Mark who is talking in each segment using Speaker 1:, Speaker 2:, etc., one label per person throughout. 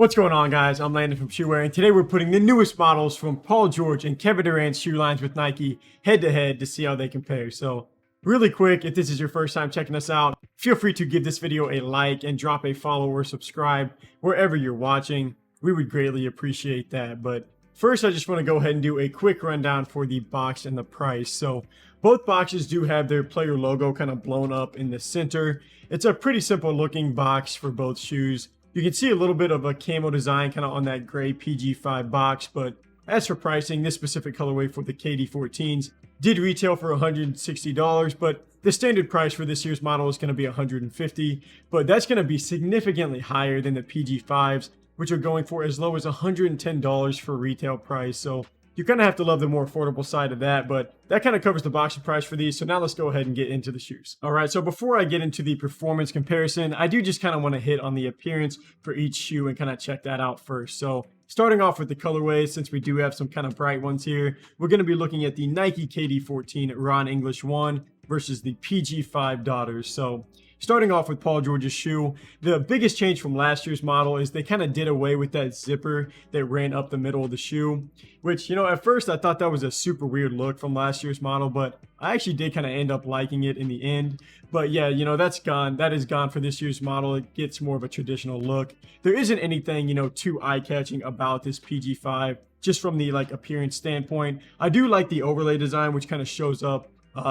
Speaker 1: What's going on, guys? I'm Landon from Shoeware, and today we're putting the newest models from Paul George and Kevin Durant's shoe lines with Nike head to head to see how they compare. So really quick, if this is your first time checking us out, feel free to give this video a like and drop a follow or subscribe wherever you're watching. We would greatly appreciate that. But first, I just want to go ahead and do a quick rundown for the box and the price. So both boxes do have their player logo kind of blown up in the center. It's a pretty simple looking box for both shoes. You can see a little bit of a camo design kind of on that gray PG5 box, but as for pricing, this specific colorway for the KD14s did retail for $160, but the standard price for this year's model is going to be $150, but that's going to be significantly higher than the PG5s, which are going for as low as $110 for retail price. So you kind of have to love the more affordable side of that, but that kind of covers the box price for these. So now let's go ahead and get into the shoes. All right, so before I get into the performance comparison, I do just kind of want to hit on the appearance for each shoe and kind of check that out first. So starting off with the colorways, since we do have some kind of bright ones here, we're going to be looking at the Nike KD14 Ron English 1 versus the PG5 Daughters. So starting off with Paul George's shoe, the biggest change from last year's model is they kind of did away with that zipper that ran up the middle of the shoe, which, you know, at first I thought that was a super weird look from last year's model, but I actually did kind of end up liking it in the end. But yeah, you know, that's gone. That is gone for this year's model. It gets more of a traditional look. There isn't anything, you know, too eye-catching about this PG5, just from the like appearance standpoint. I do like the overlay design, which kind of shows up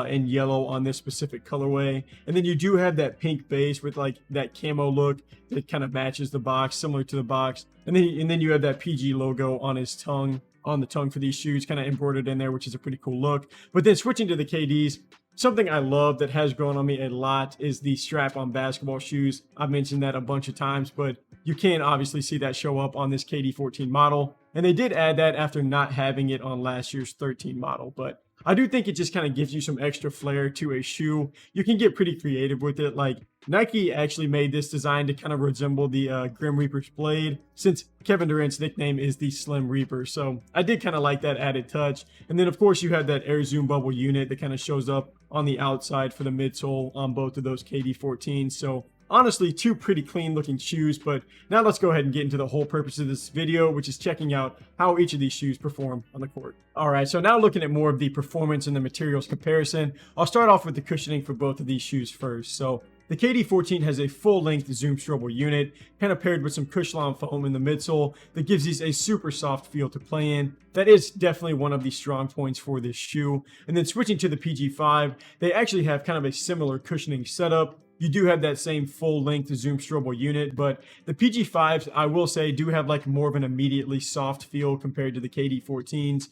Speaker 1: in yellow on this specific colorway, and then you do have that pink base with like that camo look that kind of matches the box, similar to the box, and then you have that PG logo on his tongue, on the tongue for these shoes, kind of embroidered in there, which is a pretty cool look. But then switching to the KDs, something I love that has grown on me a lot is the strap on basketball shoes. I've mentioned that a bunch of times, but you can obviously see that show up on this KD14 model, and they did add that after not having it on last year's 13 model. But I do think it just kind of gives you some extra flair to a shoe. You can get pretty creative with it. Like Nike actually made this design to kind of resemble the Grim Reaper's blade, since Kevin Durant's nickname is the Slim Reaper. So I did kind of like that added touch. And then of course you have that air zoom bubble unit that kind of shows up on the outside for the midsole on both of those KD14s. So honestly, two pretty clean looking shoes. But now let's go ahead and get into the whole purpose of this video, which is checking out how each of these shoes perform on the court. All right, so now looking at more of the performance and the materials comparison, I'll start off with the cushioning for both of these shoes first. So the KD14 has a full-length Zoom strobel unit, kind of paired with some Cushlon foam in the midsole that gives these a super soft feel to play in. That is definitely one of the strong points for this shoe. And then switching to the PG5, they actually have kind of a similar cushioning setup. You do have that same full-length Zoom strobel unit, but the PG5s, I will say, do have like more of an immediately soft feel compared to the KD14s.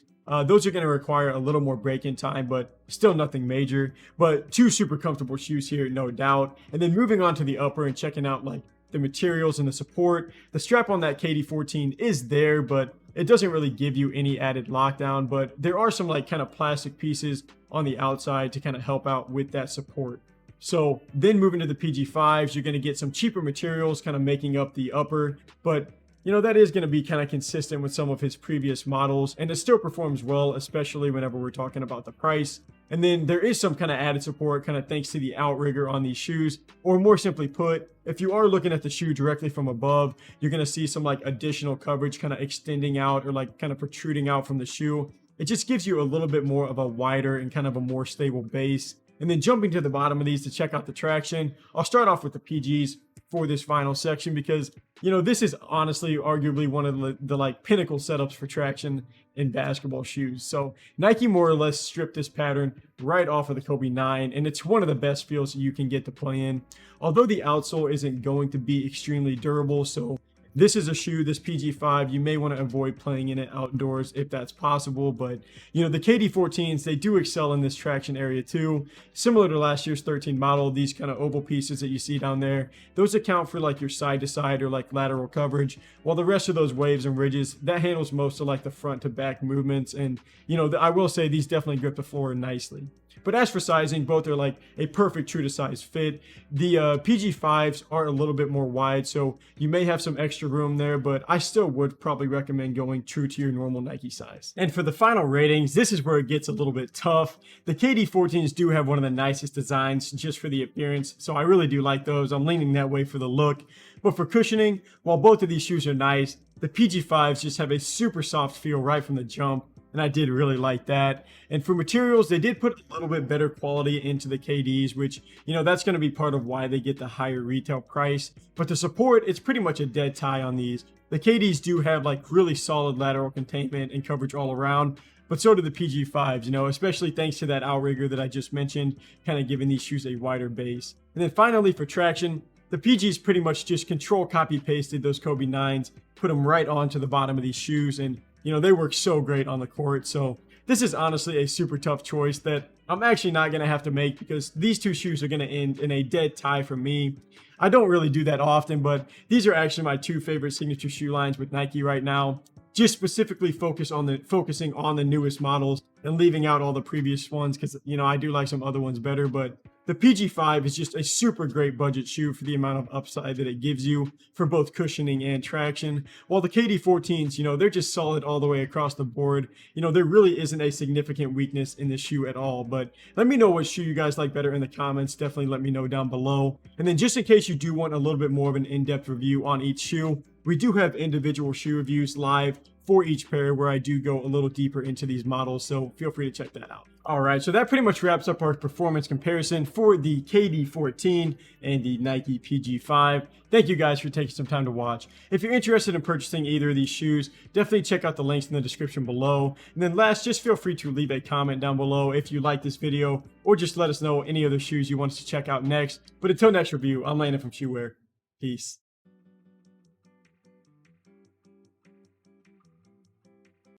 Speaker 1: Those are going to require a little more break-in time, but still nothing major. But two super comfortable shoes here, no doubt. And then moving on to the upper and checking out like the materials and the support. The strap on that KD14 is there, but it doesn't really give you any added lockdown. But there are some like kind of plastic pieces on the outside to kind of help out with that support. So then moving to the PG5s, you're going to get some cheaper materials kind of making up the upper, but you know, that is going to be kind of consistent with some of his previous models, and it still performs well, especially whenever we're talking about the price. And then there is some kind of added support kind of thanks to the outrigger on these shoes, or more simply put, if you are looking at the shoe directly from above, you're going to see some like additional coverage kind of extending out or like kind of protruding out from the shoe. It just gives you a little bit more of a wider and kind of a more stable base. And then jumping to the bottom of these to check out the traction, I'll start off with the PGs for this final section because, you know, this is honestly arguably one of the like pinnacle setups for traction in basketball shoes. So Nike more or less stripped this pattern right off of the Kobe 9, and it's one of the best feels that you can get to play in. Although the outsole isn't going to be extremely durable, so this is a shoe, this PG5, you may want to avoid playing in it outdoors if that's possible. But, you know, the KD14s, they do excel in this traction area too. Similar to last year's 13 model, these kind of oval pieces that you see down there, those account for like your side to side or like lateral coverage, while the rest of those waves and ridges, that handles most of like the front to back movements. And, you know, I will say these definitely grip the floor nicely. But as for sizing, both are like a perfect true to size fit. The PG5s are a little bit more wide, so you may have some extra room there, but I still would probably recommend going true to your normal Nike size. And for the final ratings, this is where it gets a little bit tough. The KD14s do have one of the nicest designs just for the appearance, so I really do like those. I'm leaning that way for the look. But for cushioning, while both of these shoes are nice, the PG5s just have a super soft feel right from the jump, and I did really like that. And for materials, they did put a little bit better quality into the KDs, which, you know, that's going to be part of why they get the higher retail price. But the support, it's pretty much a dead tie on these. The KDs do have like really solid lateral containment and coverage all around, but so do the PG5s, you know, especially thanks to that outrigger that I just mentioned, kind of giving these shoes a wider base. And then finally for traction, the PGs pretty much just control copy pasted those Kobe 9s, put them right onto the bottom of these shoes, and you know, they work so great on the court. So this is honestly a super tough choice that I'm actually not going to have to make, because these two shoes are going to end in a dead tie for me. I don't really do that often, but these are actually my two favorite signature shoe lines with Nike right now. Just specifically focusing on the newest models and leaving out all the previous ones, because, you know, I do like some other ones better, but the PG5 is just a super great budget shoe for the amount of upside that it gives you for both cushioning and traction. While the KD14s, you know, they're just solid all the way across the board. You know, there really isn't a significant weakness in this shoe at all. But let me know what shoe you guys like better in the comments. Definitely let me know down below. And then just in case you do want a little bit more of an in-depth review on each shoe, we do have individual shoe reviews live for each pair where I do go a little deeper into these models, so feel free to check that out. Alright, so that pretty much wraps up our performance comparison for the KD14 and the Nike PG5. Thank you guys for taking some time to watch. If you're interested in purchasing either of these shoes, definitely check out the links in the description below. And then last, just feel free to leave a comment down below if you like this video, or just let us know any other shoes you want us to check out next. But until next review, I'm Landon from Shoeware. Peace.